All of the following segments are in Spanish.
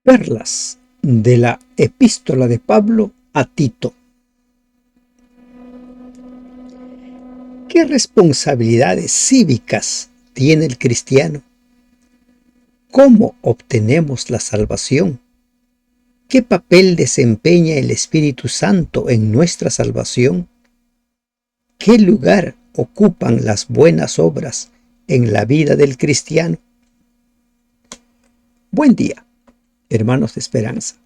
Perlas de la Epístola de Pablo a Tito. ¿Qué responsabilidades cívicas tiene el cristiano? ¿Cómo obtenemos la salvación? ¿Qué papel desempeña el Espíritu Santo en nuestra salvación? ¿Qué lugar ocupan las buenas obras en la vida del cristiano? Buen día, hermanos de esperanza.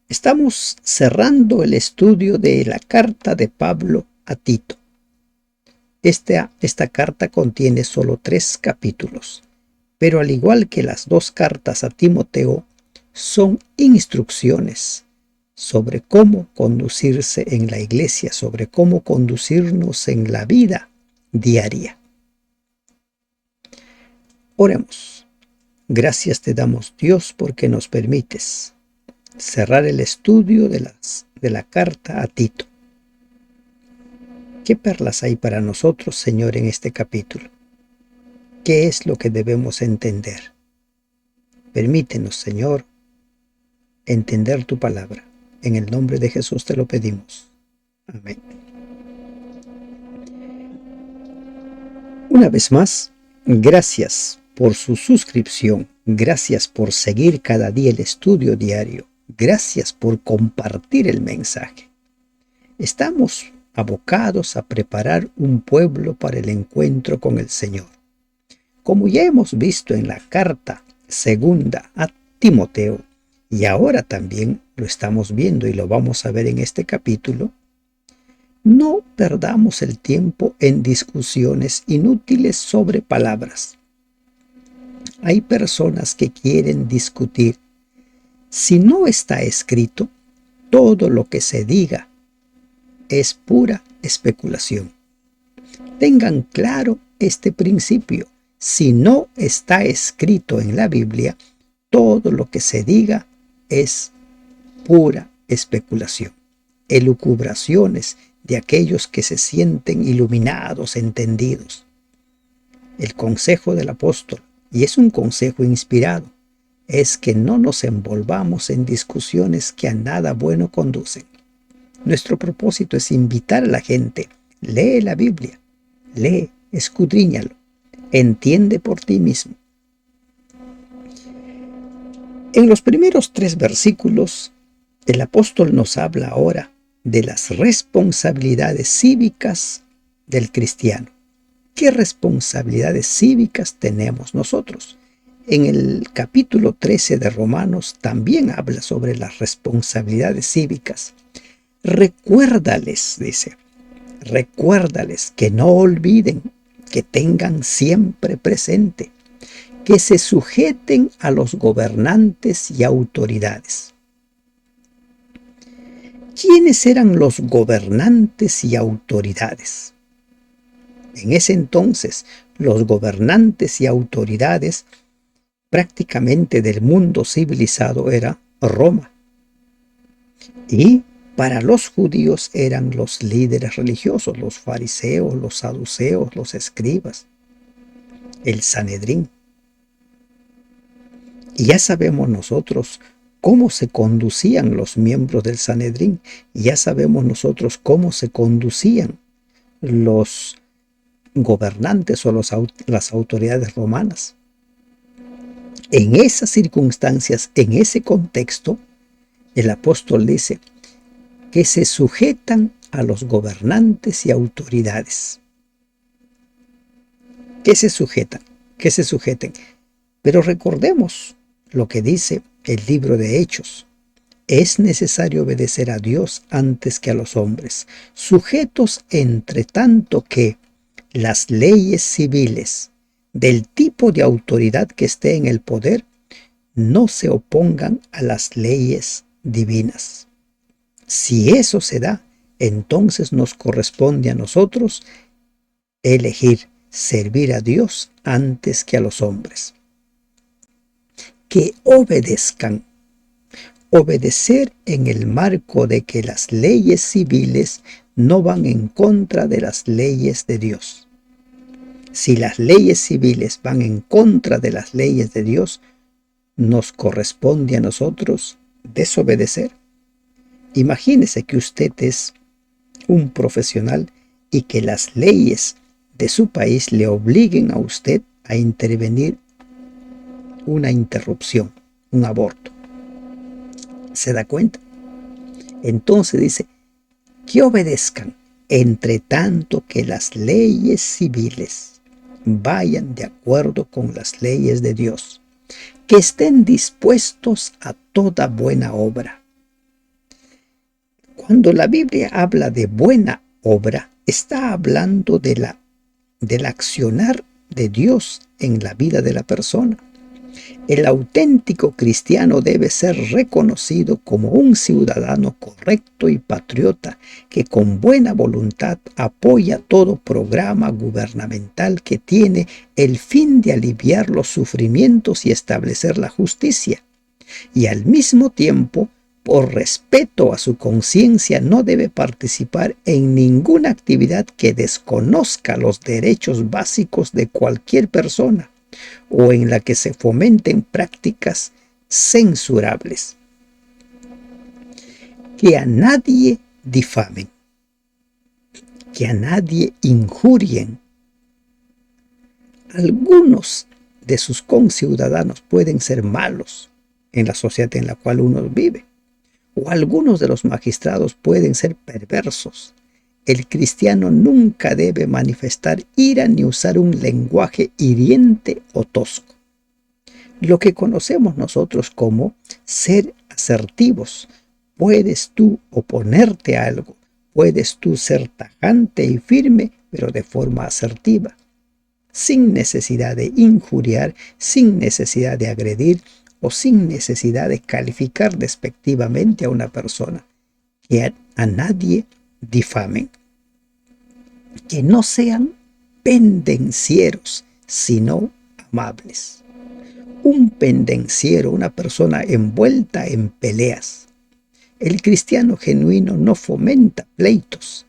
Estamos cerrando el estudio de la carta de Pablo a Tito. Esta carta contiene solo 3 capítulos, pero al igual que las 2 cartas a Timoteo, son instrucciones sobre cómo conducirse en la iglesia, sobre cómo conducirnos en la vida diaria. Oremos. Gracias te damos, Dios, porque nos permites cerrar el estudio de la carta a Tito. ¿Qué perlas hay para nosotros, Señor, en este capítulo? ¿Qué es lo que debemos entender? Permítenos, Señor, entender tu palabra. En el nombre de Jesús te lo pedimos. Amén. Una vez más, gracias por su suscripción. Gracias por seguir cada día el estudio diario. Gracias por compartir el mensaje. Estamos abocados a preparar un pueblo para el encuentro con el Señor. Como ya hemos visto en la carta segunda a Timoteo, y ahora también lo estamos viendo y lo vamos a ver en este capítulo, no perdamos el tiempo en discusiones inútiles sobre palabras. Hay personas que quieren discutir. Si no está escrito, todo lo que se diga es pura especulación. Tengan claro este principio. Si no está escrito en la Biblia, todo lo que se diga es pura especulación. Elucubraciones de aquellos que se sienten iluminados, entendidos. El consejo del apóstol, y es un consejo inspirado, es que no nos envolvamos en discusiones que a nada bueno conducen. Nuestro propósito es invitar a la gente. Lee la Biblia, lee, escudriñalo, entiende por ti mismo. En los primeros 3 versículos, el apóstol nos habla ahora de las responsabilidades cívicas del cristiano. ¿Qué responsabilidades cívicas tenemos nosotros? En el capítulo 13 de Romanos también habla sobre las responsabilidades cívicas. Recuérdales, dice, recuérdales que no olviden, que tengan siempre presente, que se sujeten a los gobernantes y autoridades. ¿Quiénes eran los gobernantes y autoridades? En ese entonces, los gobernantes y autoridades prácticamente del mundo civilizado era Roma. Y para los judíos eran los líderes religiosos, los fariseos, los saduceos, los escribas, el Sanedrín. Y ya sabemos nosotros cómo se conducían los miembros del Sanedrín. Ya sabemos nosotros cómo se conducían los gobernantes o las autoridades romanas. En esas circunstancias, en ese contexto, el apóstol dice que se sujetan a los gobernantes y autoridades. ¿Qué se sujetan? ¿Qué se sujeten? Pero recordemos lo que dice el libro de Hechos. Es necesario obedecer a Dios antes que a los hombres, sujetos entre tanto que las leyes civiles del tipo de autoridad que esté en el poder no se opongan a las leyes divinas. Si eso se da, entonces nos corresponde a nosotros elegir servir a Dios antes que a los hombres. Que obedezcan. Obedecer en el marco de que las leyes civiles no van en contra de las leyes de Dios. Si las leyes civiles van en contra de las leyes de Dios, nos corresponde a nosotros desobedecer. Imagínese que usted es un profesional y que las leyes de su país le obliguen a usted a intervenir una interrupción, un aborto. ¿Se da cuenta? Entonces dice que obedezcan, entre tanto que las leyes civiles vayan de acuerdo con las leyes de Dios, que estén dispuestos a toda buena obra. Cuando la Biblia habla de buena obra, está hablando del accionar de Dios en la vida de la persona. El auténtico cristiano debe ser reconocido como un ciudadano correcto y patriota que con buena voluntad apoya todo programa gubernamental que tiene el fin de aliviar los sufrimientos y establecer la justicia. Y al mismo tiempo, por respeto a su conciencia, no debe participar en ninguna actividad que desconozca los derechos básicos de cualquier persona o en la que se fomenten prácticas censurables. Que a nadie difamen, que a nadie injurien. Algunos de sus conciudadanos pueden ser malos en la sociedad en la cual uno vive, o algunos de los magistrados pueden ser perversos. El cristiano nunca debe manifestar ira ni usar un lenguaje hiriente o tosco. Lo que conocemos nosotros como ser asertivos. Puedes tú oponerte a algo, puedes tú ser tajante y firme, pero de forma asertiva, sin necesidad de injuriar, sin necesidad de agredir o sin necesidad de calificar despectivamente a una persona. Que a nadie difamen, que no sean pendencieros, sino amables. Un pendenciero, una persona envuelta en peleas. El cristiano genuino no fomenta pleitos.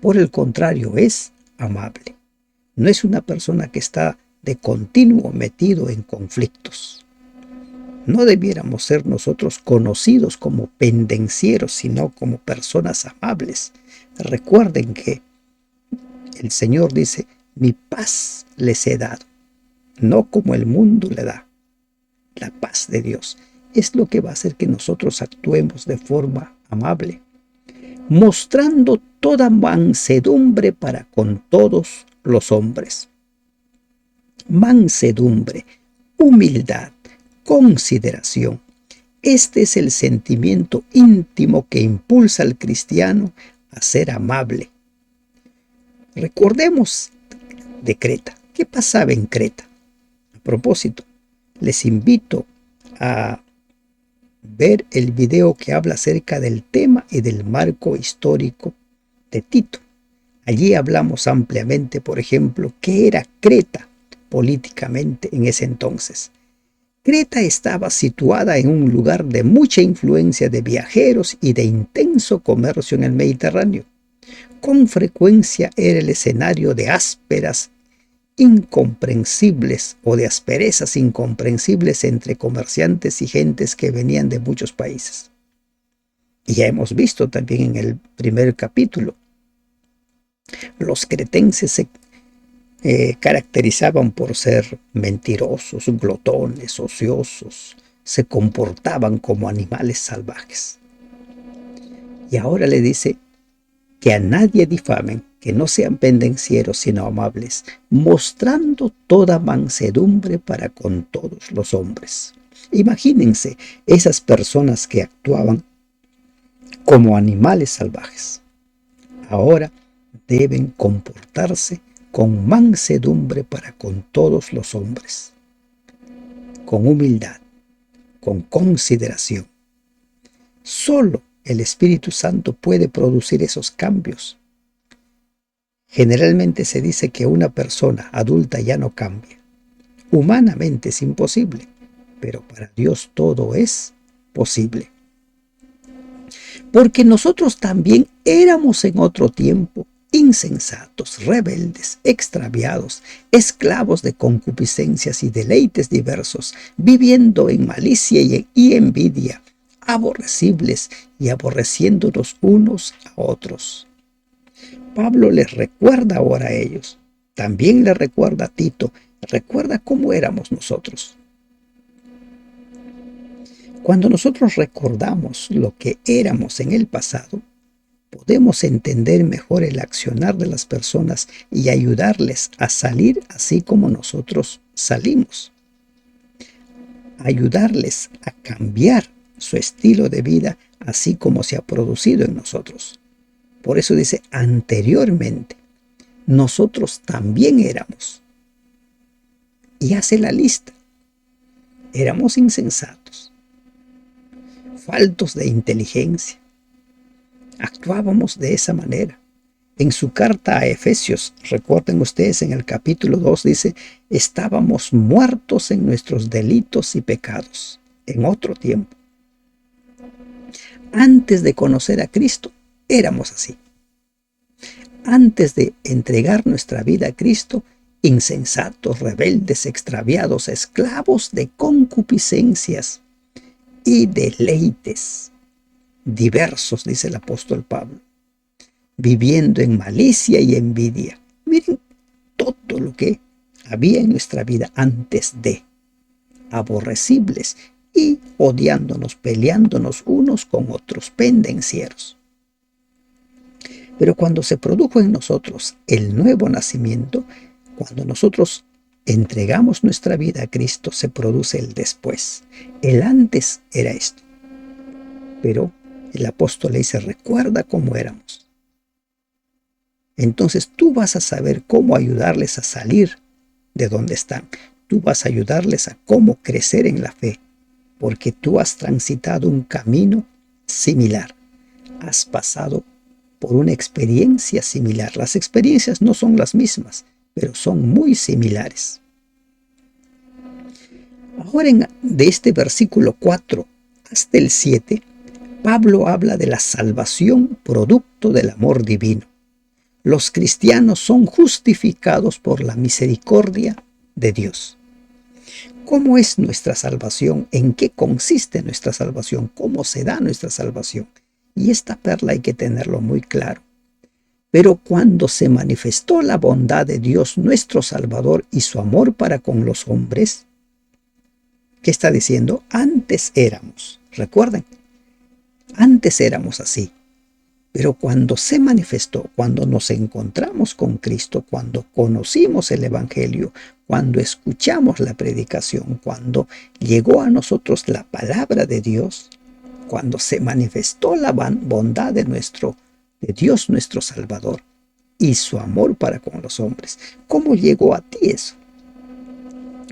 Por el contrario, es amable. No es una persona que está de continuo metido en conflictos. No debiéramos ser nosotros conocidos como pendencieros, sino como personas amables. Recuerden que el Señor dice, mi paz les he dado, no como el mundo le da. La paz de Dios es lo que va a hacer que nosotros actuemos de forma amable, mostrando toda mansedumbre para con todos los hombres. Mansedumbre, humildad, consideración. Este es el sentimiento íntimo que impulsa al cristiano a ser amable. Recordemos de Creta. ¿Qué pasaba en Creta? A propósito, les invito a ver el video que habla acerca del tema y del marco histórico de Tito. Allí hablamos ampliamente, por ejemplo, qué era Creta políticamente en ese entonces. Creta estaba situada en un lugar de mucha influencia de viajeros y de intenso comercio en el Mediterráneo. Con frecuencia era el escenario de ásperas incomprensibles o de asperezas incomprensibles entre comerciantes y gentes que venían de muchos países. Y ya hemos visto también en el primer capítulo, los cretenses se caracterizaban por ser mentirosos, glotones, ociosos, se comportaban como animales salvajes. Y ahora le dice que a nadie difamen, que no sean pendencieros sino amables, mostrando toda mansedumbre para con todos los hombres. Imagínense esas personas que actuaban como animales salvajes. Ahora deben comportarse con mansedumbre para con todos los hombres, con humildad, con consideración. Solo el Espíritu Santo puede producir esos cambios. Generalmente se dice que una persona adulta ya no cambia. Humanamente es imposible, pero para Dios todo es posible. Porque nosotros también éramos en otro tiempo insensatos, rebeldes, extraviados, esclavos de concupiscencias y deleites diversos, viviendo en malicia y envidia, aborrecibles y aborreciéndonos unos a otros. Pablo les recuerda ahora a ellos, también les recuerda a Tito, recuerda cómo éramos nosotros. Cuando nosotros recordamos lo que éramos en el pasado, podemos entender mejor el accionar de las personas y ayudarles a salir así como nosotros salimos. Ayudarles a cambiar su estilo de vida así como se ha producido en nosotros. Por eso dice anteriormente, nosotros también éramos. Y hace la lista. Éramos insensatos, faltos de inteligencia. Actuábamos de esa manera. En su carta a Efesios, recuerden ustedes en el capítulo 2 dice, estábamos muertos en nuestros delitos y pecados, en otro tiempo. Antes de conocer a Cristo, éramos así. Antes de entregar nuestra vida a Cristo, insensatos, rebeldes, extraviados, esclavos de concupiscencias y deleites diversos, dice el apóstol Pablo, viviendo en malicia y envidia. Miren todo lo que había en nuestra vida antes de, aborrecibles y odiándonos, peleándonos unos con otros, pendencieros. Pero cuando se produjo en nosotros el nuevo nacimiento, cuando nosotros entregamos nuestra vida a Cristo, se produce el después. El antes era esto. Pero el apóstol le dice, recuerda cómo éramos. Entonces tú vas a saber cómo ayudarles a salir de donde están. Tú vas a ayudarles a cómo crecer en la fe, porque tú has transitado un camino similar. Has pasado por una experiencia similar. Las experiencias no son las mismas, pero son muy similares. Ahora de este versículo 4 hasta el 7, Pablo habla de la salvación producto del amor divino. Los cristianos son justificados por la misericordia de Dios. ¿Cómo es nuestra salvación? ¿En qué consiste nuestra salvación? ¿Cómo se da nuestra salvación? Y esta perla hay que tenerlo muy claro. Pero cuando se manifestó la bondad de Dios nuestro Salvador y su amor para con los hombres, ¿qué está diciendo? Antes éramos, recuerden, antes éramos así. Pero cuando se manifestó, cuando nos encontramos con Cristo, cuando conocimos el Evangelio, cuando escuchamos la predicación, cuando llegó a nosotros la palabra de Dios, cuando se manifestó la bondad de Dios nuestro Salvador y su amor para con los hombres, ¿cómo llegó a ti eso?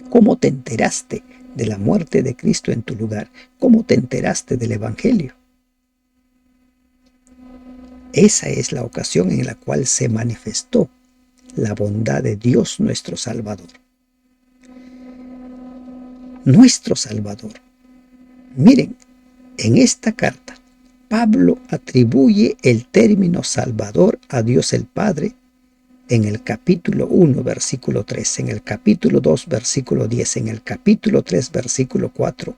¿Cómo te enteraste de la muerte de Cristo en tu lugar? ¿Cómo te enteraste del Evangelio? Esa es la ocasión en la cual se manifestó la bondad de Dios nuestro Salvador. Nuestro Salvador. Miren, en esta carta, Pablo atribuye el término Salvador a Dios el Padre en el capítulo 1, versículo 3, en el capítulo 2, versículo 10, en el capítulo 3, versículo 4,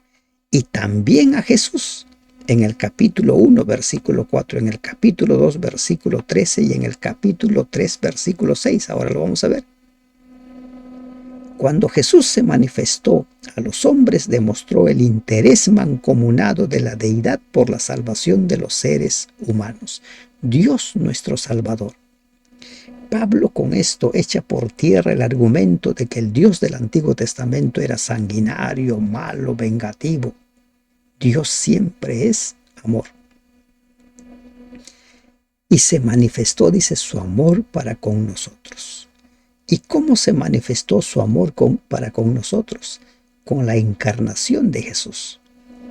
y también a Jesús en el capítulo 1, versículo 4, en el capítulo 2, versículo 13 y en el capítulo 3, versículo 6. Ahora lo vamos a ver. Cuando Jesús se manifestó a los hombres, demostró el interés mancomunado de la deidad por la salvación de los seres humanos. Dios nuestro Salvador. Pablo con esto echa por tierra el argumento de que el Dios del Antiguo Testamento era sanguinario, malo, vengativo. Dios siempre es amor. Y se manifestó, dice, su amor para con nosotros. ¿Y cómo se manifestó su amor para con nosotros? Con la encarnación de Jesús,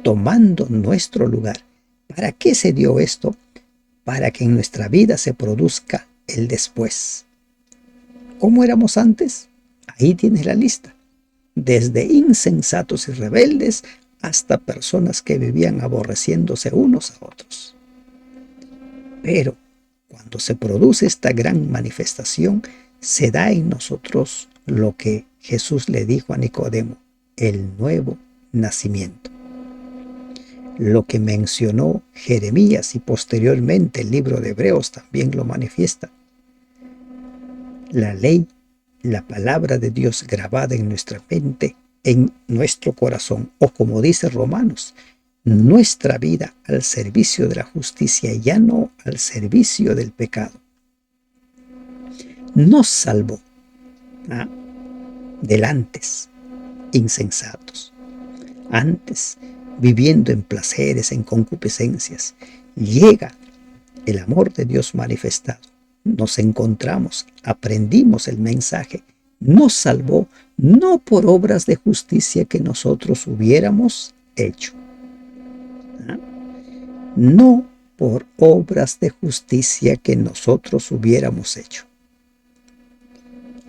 tomando nuestro lugar. ¿Para qué se dio esto? Para que en nuestra vida se produzca el después. ¿Cómo éramos antes? Ahí tienes la lista. Desde insensatos y rebeldes hasta personas que vivían aborreciéndose unos a otros. Pero Cuando se produce esta gran manifestación, se da en nosotros lo que Jesús le dijo a Nicodemo, el nuevo nacimiento. Lo que mencionó Jeremías y posteriormente el libro de Hebreos también lo manifiesta. La ley, la palabra de Dios grabada en nuestra mente, en nuestro corazón, o como dice Romanos, nuestra vida al servicio de la justicia, ya no al servicio del pecado. Nos salvó del antes, insensatos. Antes, viviendo en placeres, en concupiscencias, llega el amor de Dios manifestado. Nos encontramos, aprendimos el mensaje, nos salvó no por obras de justicia que nosotros hubiéramos hecho. No por obras de justicia que nosotros hubiéramos hecho.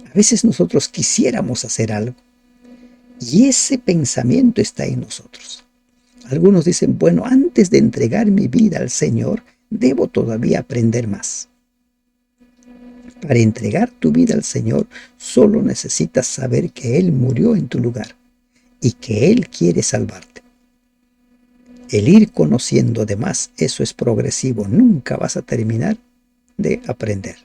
A veces nosotros quisiéramos hacer algo y ese pensamiento está en nosotros. Algunos dicen, bueno, antes de entregar mi vida al Señor, debo todavía aprender más. Para entregar tu vida al Señor, solo necesitas saber que Él murió en tu lugar y que Él quiere salvarte. El ir conociendo de más, eso es progresivo. Nunca vas a terminar de aprender.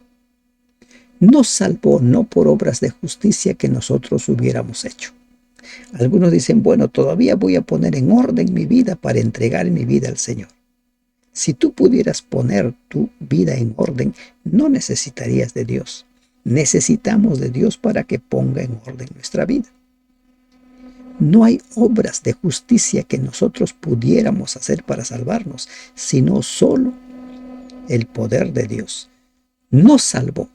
Nos salvó no por obras de justicia que nosotros hubiéramos hecho. Algunos dicen, bueno, todavía voy a poner en orden mi vida para entregar mi vida al Señor. Si tú pudieras poner tu vida en orden, no necesitarías de Dios. Necesitamos de Dios para que ponga en orden nuestra vida. No hay obras de justicia que nosotros pudiéramos hacer para salvarnos, sino solo el poder de Dios. Nos salvó,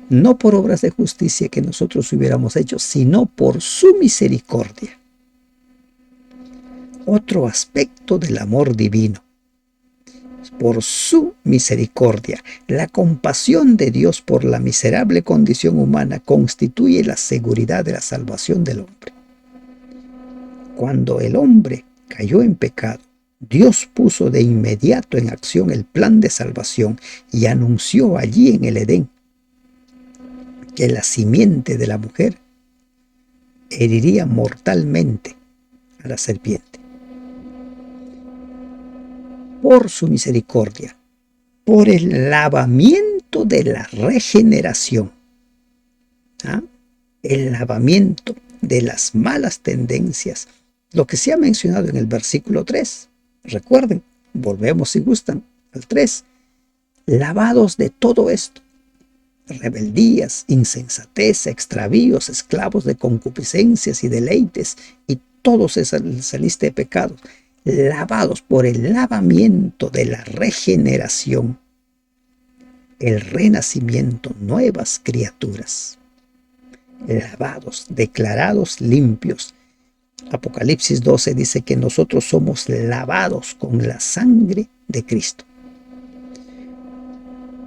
no por obras de justicia que nosotros hubiéramos hecho, sino por su misericordia. Otro aspecto del amor divino. Por su misericordia, la compasión de Dios por la miserable condición humana constituye la seguridad de la salvación del hombre. Cuando el hombre cayó en pecado, Dios puso de inmediato en acción el plan de salvación y anunció allí en el Edén que la simiente de la mujer heriría mortalmente a la serpiente. Por su misericordia, por el lavamiento de la regeneración, el lavamiento de las malas tendencias, lo que se ha mencionado en el versículo 3. Recuerden, volvemos si gustan al 3. Lavados de todo esto, rebeldías, insensatez, extravíos, esclavos de concupiscencias y deleites, y todos esa lista de pecados, lavados por el lavamiento de la regeneración, el renacimiento, nuevas criaturas, lavados, declarados limpios. Apocalipsis 12 dice que nosotros somos lavados con la sangre de Cristo.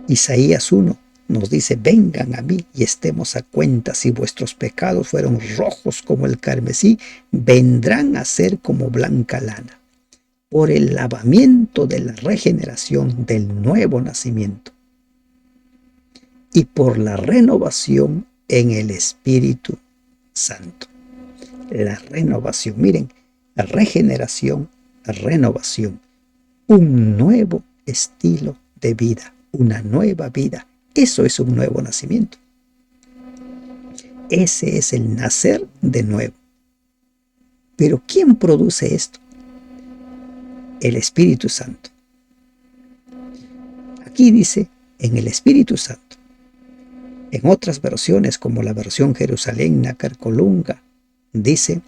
Isaías 1 nos dice, vengan a mí y estemos a cuenta. Si vuestros pecados fueron rojos como el carmesí, vendrán a ser como blanca lana. Por el lavamiento de la regeneración del nuevo nacimiento y por la renovación en el Espíritu Santo. La renovación, miren, la regeneración, la renovación, un nuevo estilo de vida, una nueva vida. Eso es un nuevo nacimiento. Ese es el nacer de nuevo. Pero ¿quién produce esto? El Espíritu Santo. Aquí dice, en el Espíritu Santo. En otras versiones, como la versión Jerusalén Nácar Colunga, dice,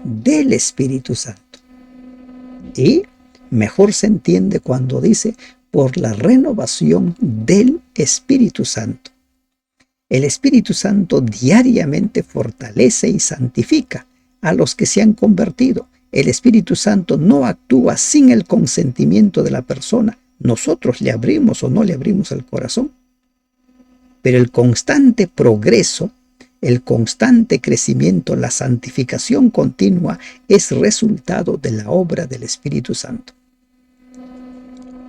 del Espíritu Santo. Y mejor se entiende cuando dice, por la renovación del Espíritu Santo. El Espíritu Santo diariamente fortalece y santifica a los que se han convertido. El Espíritu Santo no actúa sin el consentimiento de la persona. Nosotros le abrimos o no le abrimos el corazón. Pero el constante progreso, el constante crecimiento, la santificación continua es resultado de la obra del Espíritu Santo.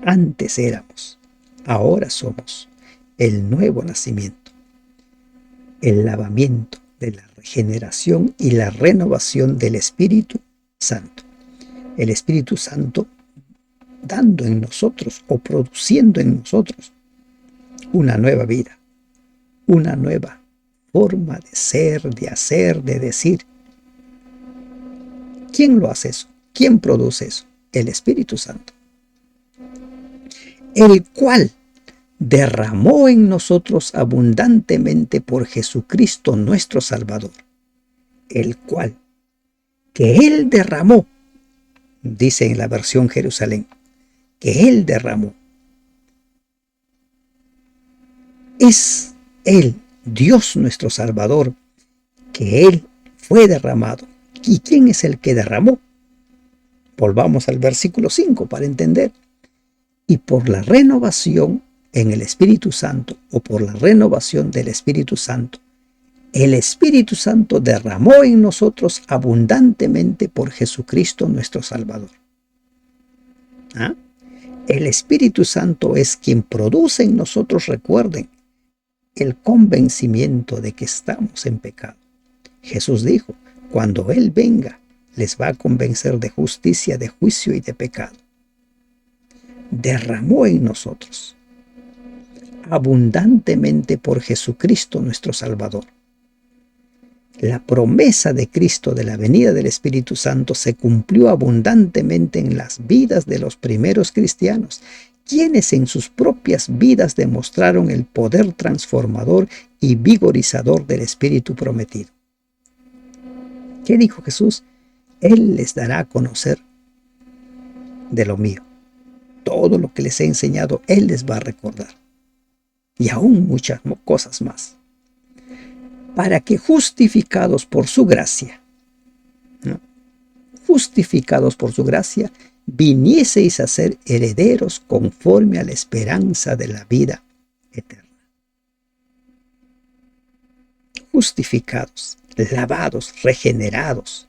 Antes éramos, ahora somos el nuevo nacimiento, el lavamiento de la regeneración y la renovación del Espíritu Santo. El Espíritu Santo dando en nosotros o produciendo en nosotros una nueva vida, una nueva forma de ser, de hacer, de decir. ¿Quién lo hace eso? ¿Quién produce eso? El Espíritu Santo, el cual derramó en nosotros abundantemente por Jesucristo nuestro Salvador, el cual que Él derramó, dice en la versión Jerusalén, que Él derramó. Es Él, Dios nuestro Salvador, que Él fue derramado. ¿Y quién es el que derramó? Volvamos al versículo 5 para entender. Y por la renovación en el Espíritu Santo, o por la renovación del Espíritu Santo, el Espíritu Santo derramó en nosotros abundantemente por Jesucristo nuestro Salvador. ¿Ah? El Espíritu Santo es quien produce en nosotros, recuerden, el convencimiento de que estamos en pecado. Jesús dijo, cuando Él venga, les va a convencer de justicia, de juicio y de pecado. Derramó en nosotros abundantemente por Jesucristo nuestro Salvador. La promesa de Cristo de la venida del Espíritu Santo se cumplió abundantemente en las vidas de los primeros cristianos, quienes en sus propias vidas demostraron el poder transformador y vigorizador del Espíritu prometido. ¿Qué dijo Jesús? Él les dará a conocer de lo mío. Todo lo que les he enseñado, Él les va a recordar. Y aún muchas cosas más. Para que justificados por su gracia, ¿no? Justificados por su gracia, vinieseis a ser herederos conforme a la esperanza de la vida eterna. Justificados, lavados, regenerados,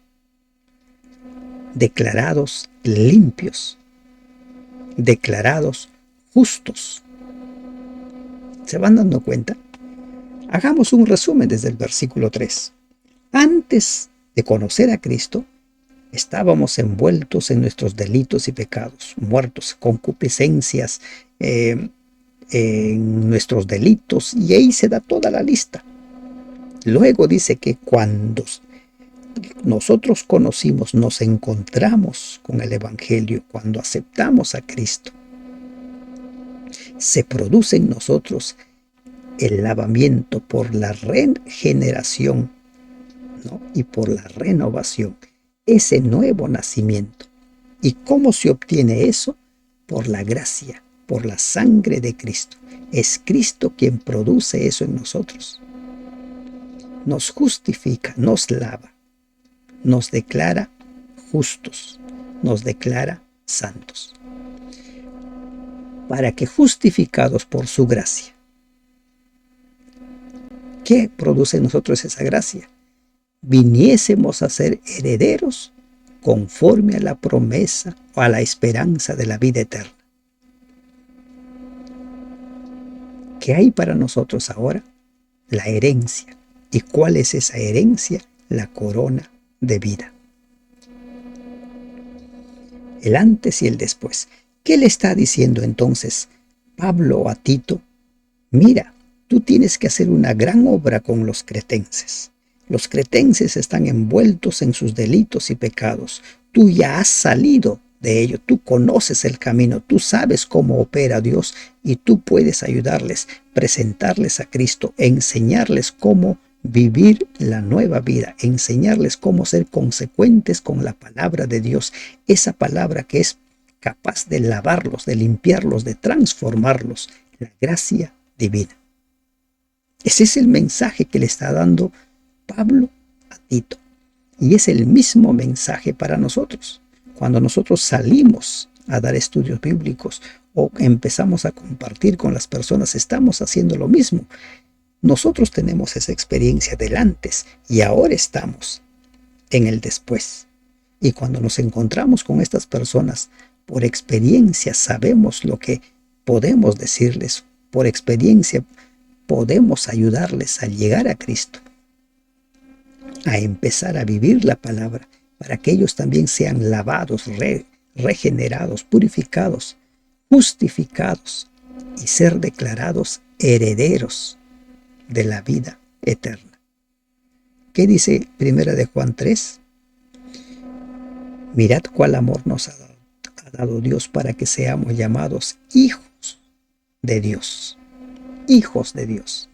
declarados limpios, declarados justos. ¿Se van dando cuenta? Hagamos un resumen desde el versículo 3. Antes de conocer a Cristo, estábamos envueltos en nuestros delitos y pecados, muertos, concupiscencias, en nuestros delitos, y ahí se da toda la lista. Luego dice que cuando nosotros conocimos, nos encontramos con el Evangelio, cuando aceptamos a Cristo, se produce en nosotros el lavamiento por la regeneración, ¿no? Y por la renovación, ese nuevo nacimiento. ¿Y cómo se obtiene eso? Por la gracia, por la sangre de Cristo. Es Cristo quien produce eso en nosotros. Nos justifica, nos lava, nos declara justos, nos declara santos. Para que justificados por su gracia. ¿Qué produce en nosotros esa gracia? Viniésemos a ser herederos conforme a la promesa o a la esperanza de la vida eterna. ¿Qué hay para nosotros ahora? La herencia. ¿Y cuál es esa herencia? La corona de vida. El antes y el después. ¿Qué le está diciendo entonces Pablo a Tito? Mira, tú tienes que hacer una gran obra con los cretenses. Los cretenses están envueltos en sus delitos y pecados. Tú ya has salido de ello. Tú conoces el camino. Tú sabes cómo opera Dios y tú puedes ayudarles, presentarles a Cristo, enseñarles cómo vivir la nueva vida, enseñarles cómo ser consecuentes con la palabra de Dios. Esa palabra que es capaz de lavarlos, de limpiarlos, de transformarlos. La gracia divina. Ese es el mensaje que le está dando Pablo a Tito. Y es el mismo mensaje para nosotros. Cuando nosotros salimos a dar estudios bíblicos o empezamos a compartir con las personas, estamos haciendo lo mismo. Nosotros tenemos esa experiencia del antes y ahora estamos en el después. Y cuando nos encontramos con estas personas, por experiencia sabemos lo que podemos decirles, por experiencia, podemos ayudarles a llegar a Cristo, a empezar a vivir la palabra, para que ellos también sean lavados, regenerados, purificados, justificados y ser declarados herederos de la vida eterna. ¿Qué dice 1 de Juan 3? Mirad cuál amor nos ha dado Dios para que seamos llamados hijos de Dios. Hijos de Dios.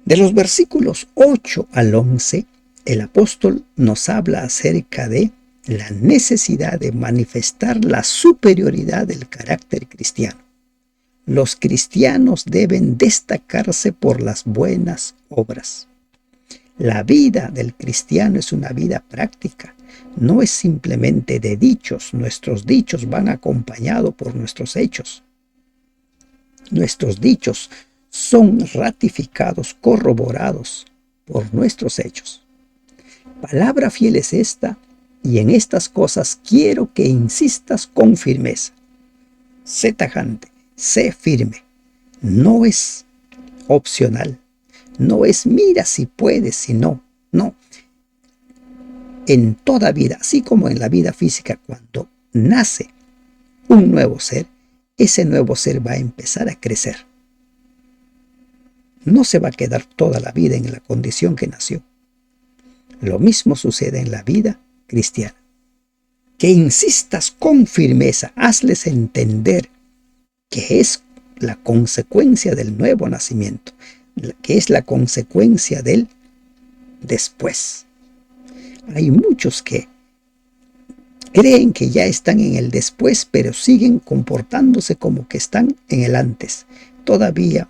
De los versículos 8 al 11, el apóstol nos habla acerca de la necesidad de manifestar la superioridad del carácter cristiano. Los cristianos deben destacarse por las buenas obras. La vida del cristiano es una vida práctica, no es simplemente de dichos. Nuestros dichos van acompañados por nuestros hechos. Nuestros dichos son ratificados, corroborados por nuestros hechos. Palabra fiel es esta, y en estas cosas quiero que insistas con firmeza. Sé tajante, sé firme. No es opcional. No es mira si puedes, si no. No. En toda vida, así como en la vida física, cuando nace un nuevo ser, ese nuevo ser va a empezar a crecer. No se va a quedar toda la vida en la condición que nació. Lo mismo sucede en la vida cristiana. Que insistas con firmeza, hazles entender que es la consecuencia del nuevo nacimiento, que es la consecuencia del después. Hay muchos que creen que ya están en el después, pero siguen comportándose como que están en el antes, todavía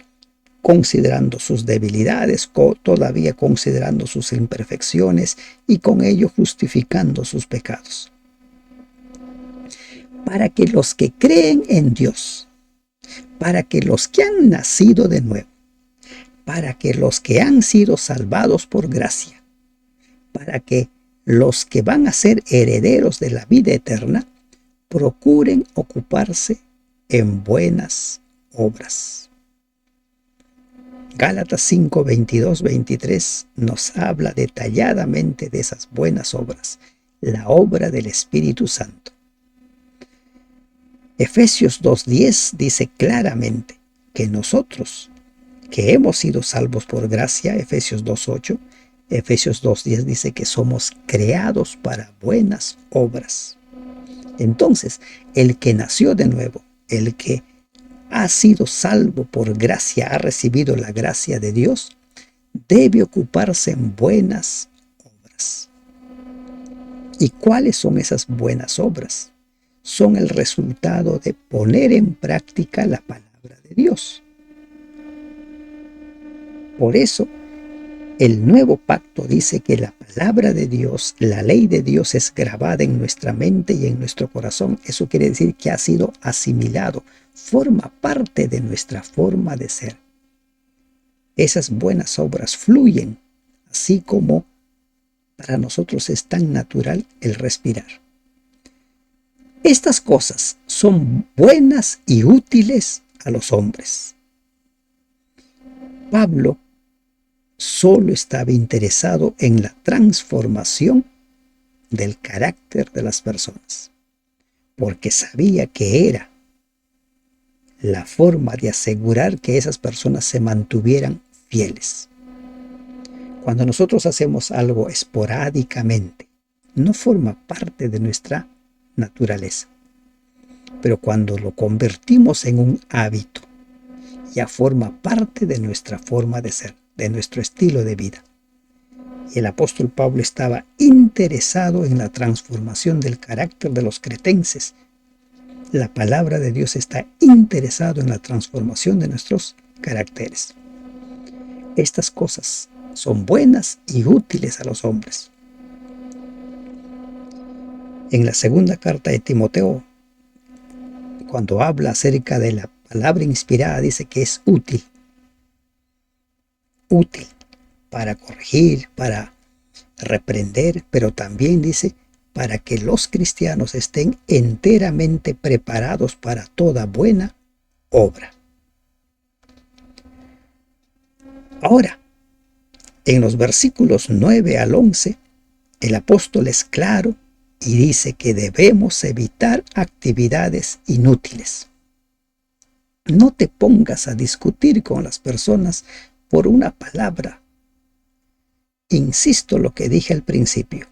considerando sus debilidades, todavía considerando sus imperfecciones y con ello justificando sus pecados. Para que los que creen en Dios, para que los que han nacido de nuevo, para que los que han sido salvados por gracia, para que los que van a ser herederos de la vida eterna, procuren ocuparse en buenas obras. Gálatas 5, 22, 23 nos habla detalladamente de esas buenas obras, la obra del Espíritu Santo. Efesios 2:10 dice claramente que nosotros, que hemos sido salvos por gracia, Efesios 2:8, Efesios 2:10 dice que somos creados para buenas obras. Entonces, el que nació de nuevo, el que ha sido salvo por gracia, ha recibido la gracia de Dios, debe ocuparse en buenas obras. ¿Y cuáles son esas buenas obras? Son el resultado de poner en práctica la palabra de Dios. Por eso, el nuevo pacto dice que la palabra de Dios, la ley de Dios es grabada en nuestra mente y en nuestro corazón. Eso quiere decir que ha sido asimilado, forma parte de nuestra forma de ser. Esas buenas obras fluyen, así como para nosotros es tan natural el respirar. Estas cosas son buenas y útiles a los hombres. Pablo solo estaba interesado en la transformación del carácter de las personas, porque sabía que era la forma de asegurar que esas personas se mantuvieran fieles. Cuando nosotros hacemos algo esporádicamente, no forma parte de nuestra naturaleza, pero cuando lo convertimos en un hábito, ya forma parte de nuestra forma de ser, de nuestro estilo de vida. Y el apóstol Pablo estaba interesado en la transformación del carácter de los cretenses. La palabra de Dios está interesado en la transformación de nuestros caracteres. Estas cosas son buenas y útiles a los hombres. En la segunda carta de Timoteo, cuando habla acerca de la palabra inspirada, dice que es útil. Útil para corregir, para reprender, pero también dice para que los cristianos estén enteramente preparados para toda buena obra. Ahora, en los versículos 9 al 11, el apóstol es claro y dice que debemos evitar actividades inútiles. No te pongas a discutir con las personas por una palabra. Insisto lo que dije al principio.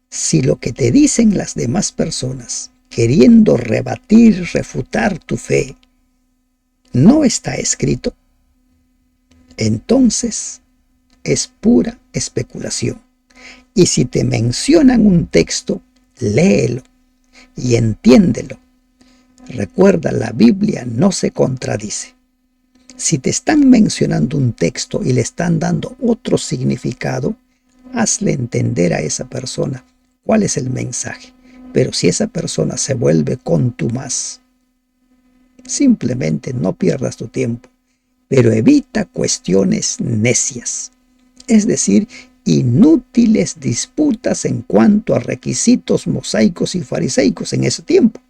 Si lo que te dicen las demás personas, queriendo rebatir, refutar tu fe, no está escrito, entonces es pura especulación. Y si te mencionan un texto, léelo y entiéndelo. Recuerda, la Biblia no se contradice. Si te están mencionando un texto y le están dando otro significado, hazle entender a esa persona cuál es el mensaje. Pero si esa persona se vuelve contumaz, simplemente no pierdas tu tiempo, pero evita cuestiones necias, es decir, inútiles disputas en cuanto a requisitos mosaicos y fariseicos en ese tiempo.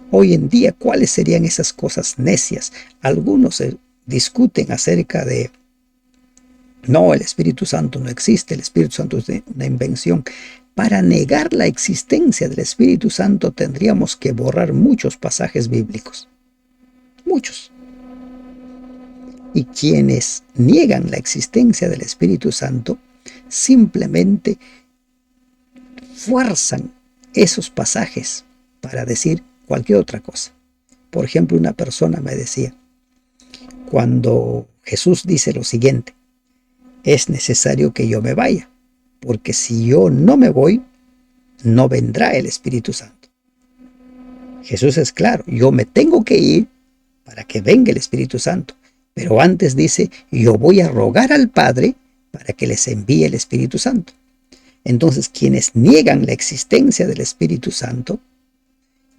Hoy en día, ¿cuáles serían esas cosas necias? Algunos discuten acerca de, no, el Espíritu Santo no existe, el Espíritu Santo es una invención. Para negar la existencia del Espíritu Santo tendríamos que borrar muchos pasajes bíblicos. Muchos. Y quienes niegan la existencia del Espíritu Santo simplemente fuerzan esos pasajes para decir cualquier otra cosa. Por ejemplo, una persona me decía, cuando Jesús dice lo siguiente, es necesario que yo me vaya, porque si yo no me voy, no vendrá el Espíritu Santo. Jesús es claro, yo me tengo que ir para que venga el Espíritu Santo, pero antes dice, yo voy a rogar al Padre para que les envíe el Espíritu Santo. Entonces, quienes niegan la existencia del Espíritu Santo,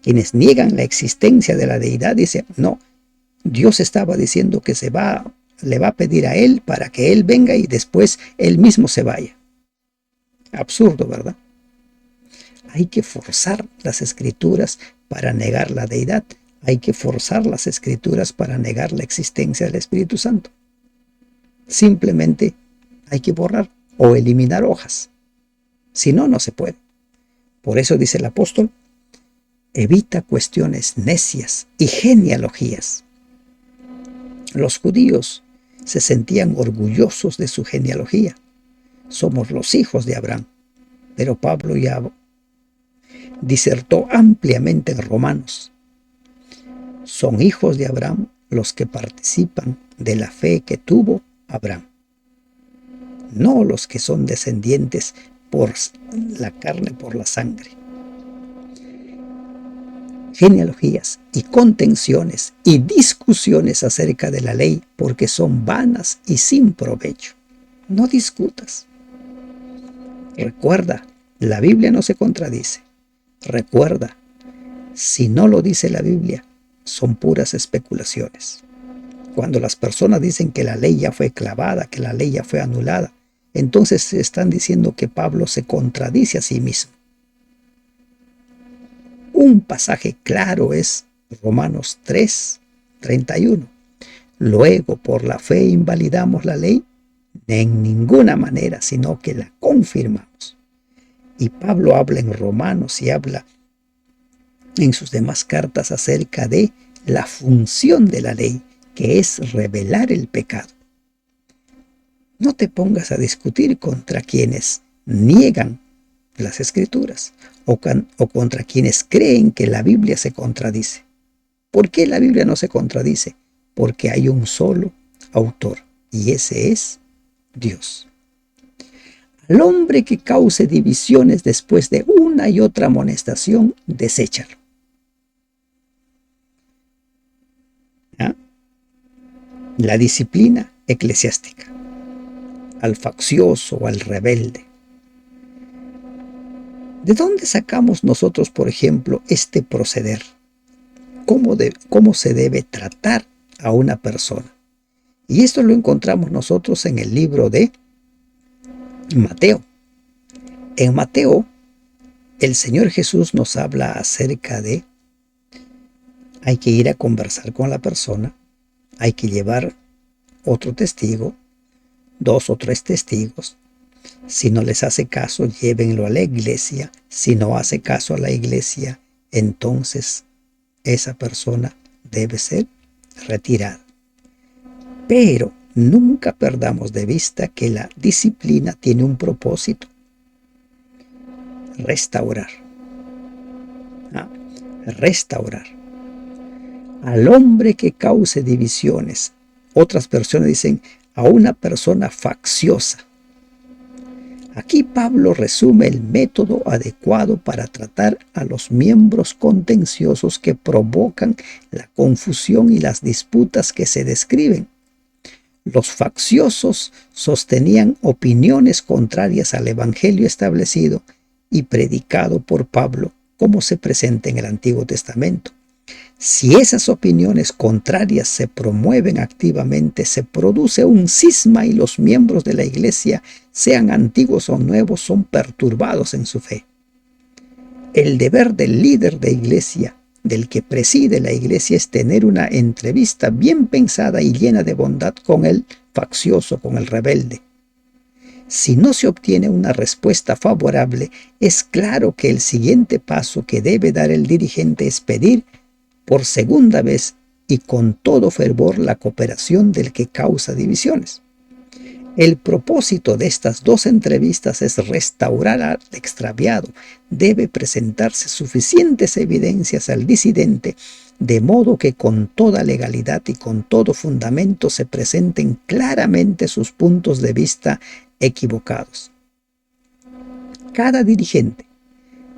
quienes niegan la existencia de la deidad, dicen, no, Dios estaba diciendo que le va a pedir a Él para que Él venga y después Él mismo se vaya. Absurdo, ¿verdad? Hay que forzar las escrituras para negar la deidad. Hay que forzar las escrituras para negar la existencia del Espíritu Santo. Simplemente hay que borrar o eliminar hojas. Si no, no se puede. Por eso dice el apóstol, evita cuestiones necias y genealogías. Los judíos se sentían orgullosos de su genealogía. Somos los hijos de Abraham. Pero Pablo ya disertó ampliamente en Romanos. Son hijos de Abraham los que participan de la fe que tuvo Abraham, no los que son descendientes por la carne, por la sangre. Genealogías y contenciones y discusiones acerca de la ley, porque son vanas y sin provecho. No discutas. Recuerda, la Biblia no se contradice. Recuerda, si no lo dice la Biblia, son puras especulaciones. Cuando las personas dicen que la ley ya fue clavada, que la ley ya fue anulada, entonces están diciendo que Pablo se contradice a sí mismo. Un pasaje claro es Romanos 3:31. Luego, por la fe invalidamos la ley, en ninguna manera, sino que la confirmamos. Y Pablo habla en Romanos y habla en sus demás cartas acerca de la función de la ley, que es revelar el pecado. No te pongas a discutir contra quienes niegan las Escrituras o contra quienes creen que la Biblia se contradice. ¿Por qué la Biblia no se contradice? Porque hay un solo autor y ese es Dios. Al hombre que cause divisiones después de una y otra amonestación, deséchalo. ¿Ah? La disciplina eclesiástica. Al faccioso o al rebelde. ¿De dónde sacamos nosotros, por ejemplo, este proceder? ¿Cómo se debe tratar a una persona? Y esto lo encontramos nosotros en el libro de Mateo. En Mateo, el Señor Jesús nos habla acerca de hay que ir a conversar con la persona, hay que llevar otro testigo, 2 o 3 testigos. Si no les hace caso, llévenlo a la iglesia. Si no hace caso a la iglesia, entonces esa persona debe ser retirada. Pero nunca perdamos de vista que la disciplina tiene un propósito: restaurar. Restaurar. Al hombre que cause divisiones. Otras personas dicen a una persona facciosa. Aquí Pablo resume el método adecuado para tratar a los miembros contenciosos que provocan la confusión y las disputas que se describen. Los facciosos sostenían opiniones contrarias al evangelio establecido y predicado por Pablo, como se presenta en el Antiguo Testamento. Si esas opiniones contrarias se promueven activamente, se produce un cisma y los miembros de la iglesia, sean antiguos o nuevos, son perturbados en su fe. El deber del líder de iglesia, del que preside la iglesia, es tener una entrevista bien pensada y llena de bondad con el faccioso, con el rebelde. Si no se obtiene una respuesta favorable, es claro que el siguiente paso que debe dar el dirigente es pedir por segunda vez y con todo fervor la cooperación del que causa divisiones. El propósito de estas 2 entrevistas es restaurar al extraviado. Debe presentarse suficientes evidencias al disidente, de modo que con toda legalidad y con todo fundamento se presenten claramente sus puntos de vista equivocados. Cada dirigente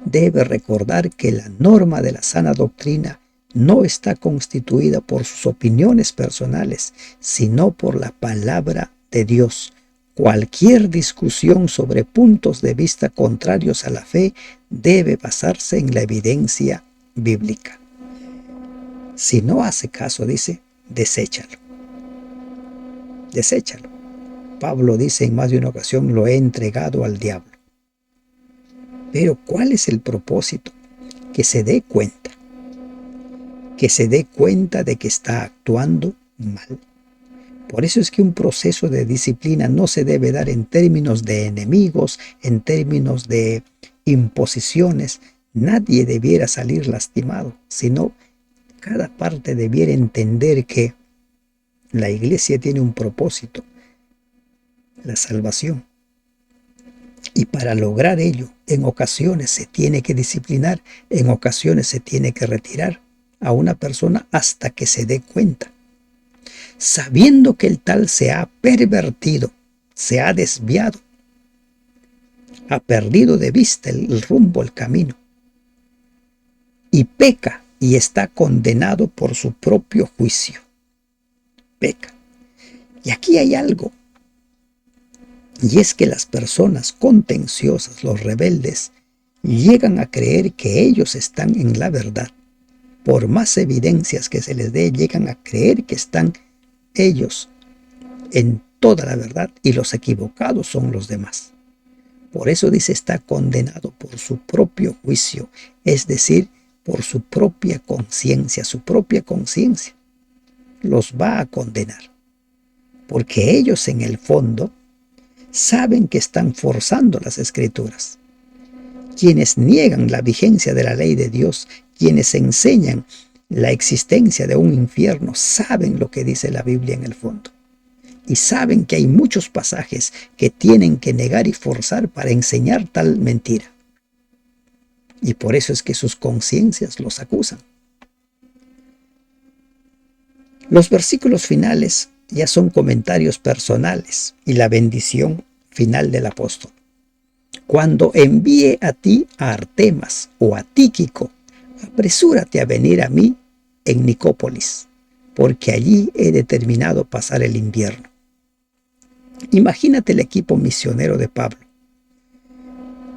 debe recordar que la norma de la sana doctrina no está constituida por sus opiniones personales, sino por la palabra de Dios. Cualquier discusión sobre puntos de vista contrarios a la fe debe basarse en la evidencia bíblica. Si no hace caso, dice, deséchalo. Deséchalo. Pablo dice en más de una ocasión, lo he entregado al diablo. Pero ¿cuál es el propósito? Que se dé cuenta. Que se dé cuenta de que está actuando mal. Por eso es que un proceso de disciplina no se debe dar en términos de enemigos, en términos de imposiciones. Nadie debiera salir lastimado, sino cada parte debiera entender que la iglesia tiene un propósito, la salvación. Y para lograr ello, en ocasiones se tiene que disciplinar, en ocasiones se tiene que retirar a una persona hasta que se dé cuenta, sabiendo que el tal se ha pervertido, se ha desviado, ha perdido de vista el rumbo, el camino, y peca y está condenado por su propio juicio. Peca. Y aquí hay algo, y es que las personas contenciosas, los rebeldes, llegan a creer que ellos están en la verdad. Por más evidencias que se les dé, llegan a creer que están ellos en toda la verdad y los equivocados son los demás. Por eso dice, está condenado por su propio juicio, es decir, por su propia conciencia. Su propia conciencia los va a condenar, porque ellos en el fondo saben que están forzando las escrituras. Quienes niegan la vigencia de la ley de Dios, quienes enseñan la existencia de un infierno, saben lo que dice la Biblia en el fondo. Y saben que hay muchos pasajes que tienen que negar y forzar para enseñar tal mentira. Y por eso es que sus conciencias los acusan. Los versículos finales ya son comentarios personales y la bendición final del apóstol. Cuando envíe a ti a Artemas o a Tíquico, apresúrate a venir a mí en Nicópolis, porque allí he determinado pasar el invierno. Imagínate el equipo misionero de Pablo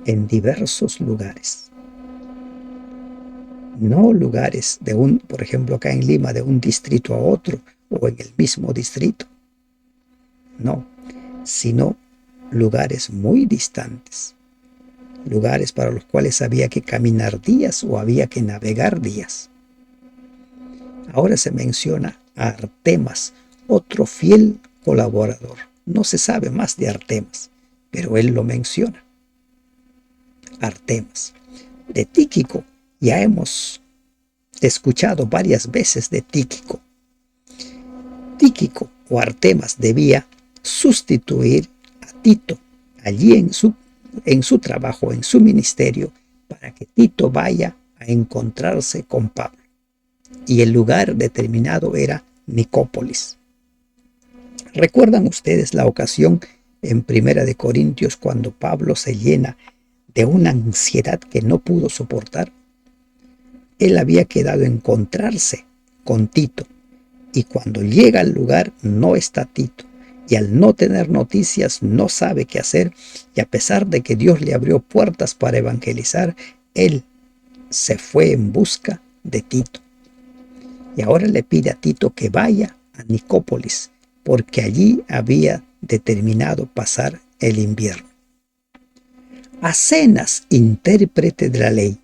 en diversos lugares. No lugares de por ejemplo acá en Lima, de un distrito a otro o en el mismo distrito. No, sino lugares muy distantes. lugares para los cuales había que caminar días o había que navegar días. Ahora se menciona a Artemas, otro fiel colaborador. No se sabe más de Artemas, pero él lo menciona. Artemas. De Tíquico ya hemos escuchado varias veces de Tíquico. Tíquico o Artemas debía sustituir a Tito allí en su trabajo, en su ministerio, para que Tito vaya a encontrarse con Pablo. Y el lugar determinado era Nicópolis. ¿Recuerdan ustedes la ocasión en Primera de Corintios cuando Pablo se llena de una ansiedad que no pudo soportar? Él había quedado a encontrarse con Tito y cuando llega al lugar no está Tito y al no tener noticias no sabe qué hacer y a pesar de que Dios le abrió puertas para evangelizar, él se fue en busca de Tito. Y ahora le pide a Tito que vaya a Nicópolis, porque allí había determinado pasar el invierno. Acenas, intérprete de la ley.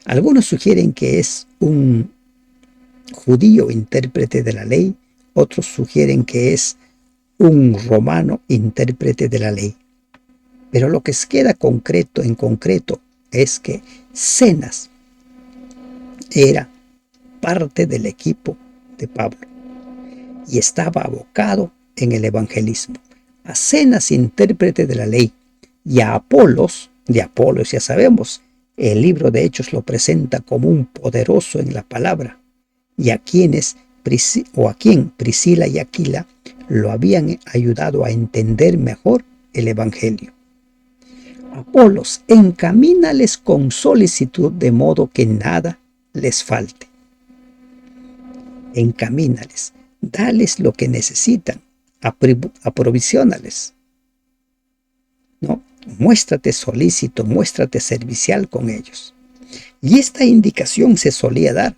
Algunos sugieren que es un judío intérprete de la ley, otros sugieren que es un romano intérprete de la ley. Pero lo que queda en concreto es que Zenas era parte del equipo de Pablo y estaba abocado en el evangelismo. A Zenas, intérprete de la ley, y a Apolos, de Apolos ya sabemos, el libro de Hechos lo presenta como un poderoso en la palabra, y a quien Priscila y Aquila lo habían ayudado a entender mejor el evangelio. Apolos, encamínales con solicitud de modo que nada les falte. Encamínales, dales lo que necesitan, aprovisionales. ¿No? Muéstrate solícito, muéstrate servicial con ellos. Y esta indicación se solía dar.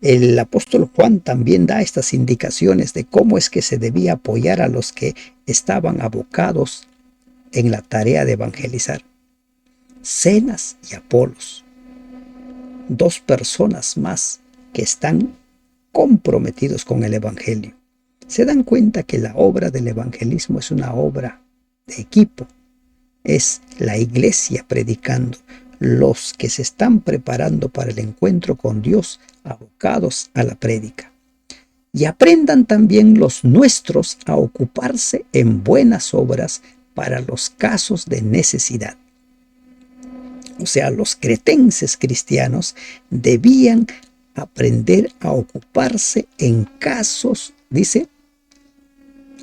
El apóstol Juan también da estas indicaciones de cómo es que se debía apoyar a los que estaban abocados en la tarea de evangelizar. Zenas y Apolos, dos personas más que están comprometidos con el evangelio. Se dan cuenta que la obra del evangelismo es una obra de equipo. Es la iglesia predicando, los que se están preparando para el encuentro con Dios, abocados a la prédica. Y aprendan también los nuestros a ocuparse en buenas obras para los casos de necesidad. O sea, los cretenses cristianos debían aprender a ocuparse en casos, dice,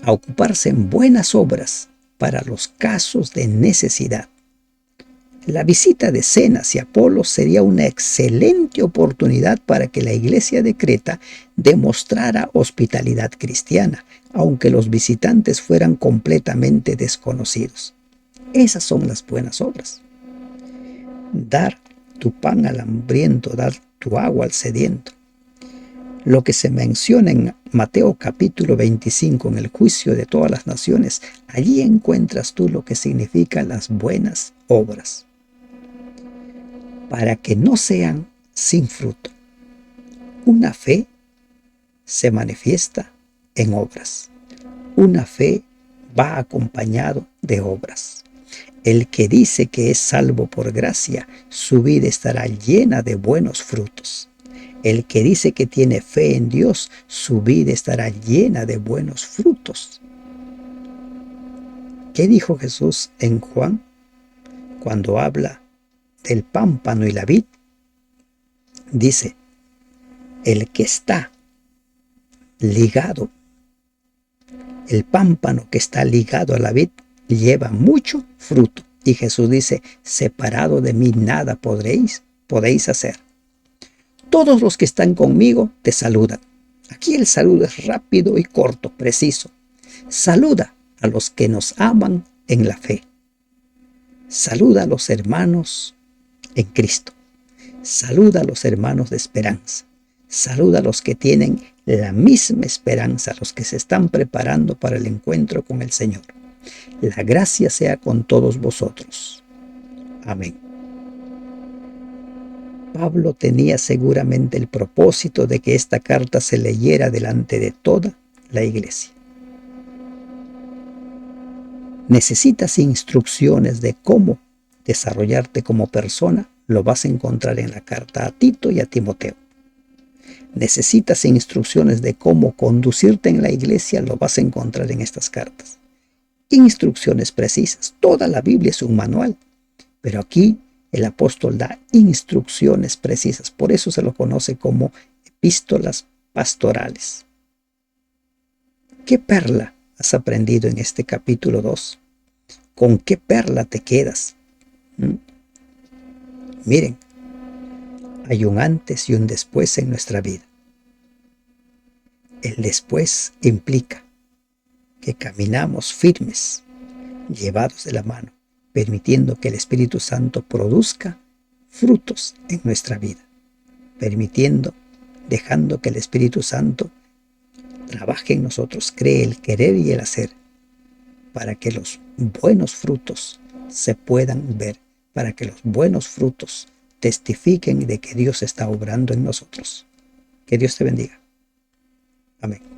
a ocuparse en buenas obras para los casos de necesidad. La visita de Zenas y Apolos sería una excelente oportunidad para que la iglesia de Creta demostrara hospitalidad cristiana, aunque los visitantes fueran completamente desconocidos. Esas son las buenas obras. Dar tu pan al hambriento, dar tu agua al sediento. Lo que se menciona en Mateo capítulo 25, en el juicio de todas las naciones, allí encuentras tú lo que significan las buenas obras. Para que no sean sin fruto. Una fe se manifiesta en obras. Una fe va acompañado de obras. El que dice que es salvo por gracia, su vida estará llena de buenos frutos. El que dice que tiene fe en Dios, su vida estará llena de buenos frutos. ¿Qué dijo Jesús en Juan cuando habla del pámpano y la vid? Dice, el que está ligado, el pámpano que está ligado a la vid, lleva mucho fruto. Y Jesús dice, separado de mí nada podéis hacer. Todos los que están conmigo te saludan. Aquí el saludo es rápido y corto, preciso. Saluda a los que nos aman en la fe. Saluda a los hermanos en Cristo. Saluda a los hermanos de esperanza. Saluda a los que tienen la misma esperanza, a los que se están preparando para el encuentro con el Señor. La gracia sea con todos vosotros. Amén. Pablo tenía seguramente el propósito de que esta carta se leyera delante de toda la iglesia. Necesitas instrucciones de cómo desarrollarte como persona, lo vas a encontrar en la carta a Tito y a Timoteo. Necesitas instrucciones de cómo conducirte en la iglesia, lo vas a encontrar en estas cartas. Instrucciones precisas. Toda la Biblia es un manual, pero aquí el apóstol da instrucciones precisas. Por eso se lo conoce como epístolas pastorales. ¿Qué perla has aprendido en este capítulo 2? ¿Con qué perla te quedas? Miren, hay un antes y un después en nuestra vida. El después implica que caminamos firmes, llevados de la mano, permitiendo que el Espíritu Santo produzca frutos en nuestra vida, dejando que el Espíritu Santo trabaje en nosotros, cree el querer y el hacer, para que los buenos frutos se puedan ver, para que los buenos frutos testifiquen de que Dios está obrando en nosotros. Que Dios te bendiga. Amén.